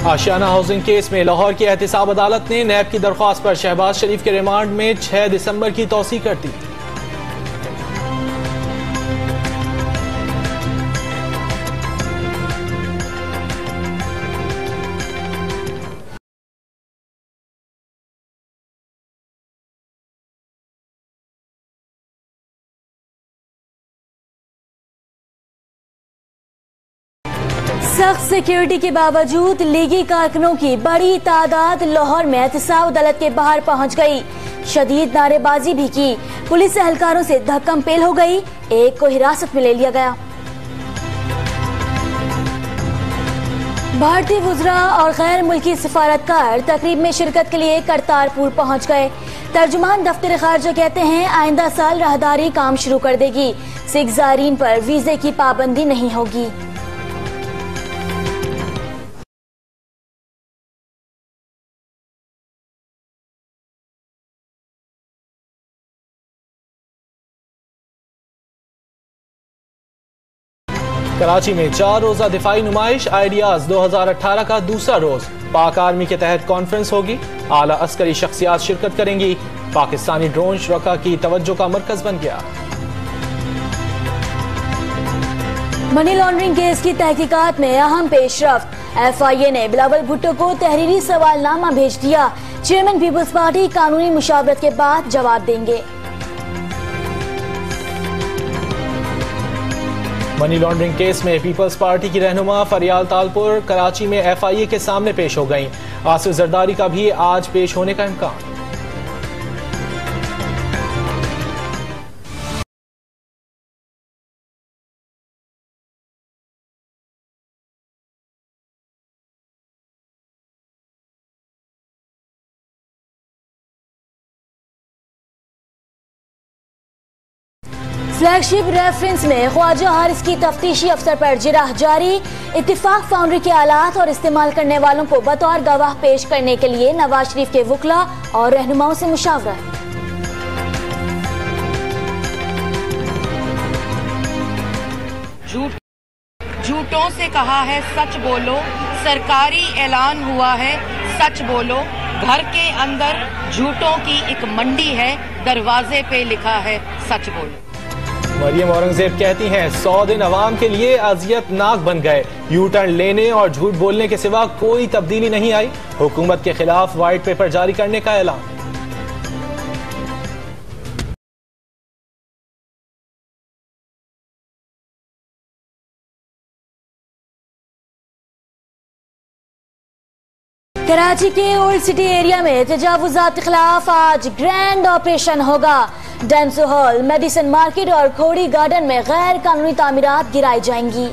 आशियाना housing case में लाहौर की एहतिसाब अदालत ने नैब की दरख्वास्त पर शहबाज शरीफ के रिमांड में 6 दिसंबर की तौसीह कर दी। सख्त सिक्योरिटी के बावजूद लीगी कारकुनों की बड़ी तादाद लाहौर में एहतिसाब अदालत के बाहर पहुंच गई। शदीद नारेबाजी भी की। पुलिस एहलकारों से धक्कम पेल हो गई। एक को हिरासत में ले लिया गया। भारतीय वुज़रा और गैर मुल्की सिफारतकार तकरीब में शिरकत के लिए करतारपुर पहुंच गए। तर्जुमान दफ्तर खारजा कहते हैं आइंदा साल राहदारी काम शुरू कर देगी। सिख ज़ायरीन पर वीजे की पाबंदी नहीं होगी। कराची में 4 रोजा दिफाई नुमाइश आइडियाज 2018 का दूसरा रोज। पाक आर्मी के तहत कॉन्फ्रेंस होगी। आला अस्करी शख्सियात शिरकत करेंगी। पाकिस्तानी ड्रोन शुरका की तवज्जो का मरकज बन गया। मनी लॉन्ड्रिंग केस की तहकीकात में अहम पेशरफ्त। FIA ने बिलावल भुट्टो को तहरीरी सवालनामा भेज दिया। चेयरमैन पीपल्स पार्टी कानूनी मुशावरत के बाद जवाब देंगे। मनी लॉन्ड्रिंग केस में पीपल्स पार्टी की रहनुमा फरियाल तालपुर कराची में FIA के सामने पेश हो गईं। आसिफ जरदारी का भी आज पेश होने का इम्कान। फ्लैगशिप रेफरेंस में ख्वाजा हारिस की तफ्तीशी अफसर पर जिरह जारी। इत्तिफाक फाउंड्री के आलात और इस्तेमाल करने वालों को बतौर गवाह पेश करने के लिए नवाज शरीफ के वकला और रहनुमाओं से मुशावरा। झूठों से कहा है सच बोलो। सरकारी ऐलान हुआ है सच बोलो। घर के अंदर झूठों की एक मंडी है। दरवाजे पे लिखा है सच बोलो। मरियम औरंगजेब कहती हैं 100 दिन अवाम के लिए अजियतनाक बन गए। यू टर्न लेने और झूठ बोलने के सिवा कोई तब्दीली नहीं आई। हुकूमत के खिलाफ व्हाइट पेपर जारी करने का ऐलान। कराची के ओल्ड सिटी एरिया में तजावुजात के खिलाफ आज ग्रैंड ऑपरेशन होगा। डेंसो हॉल, मेडिसन मार्केट और खोड़ी गार्डन में गैर कानूनी तामीरात गिराई जाएंगी।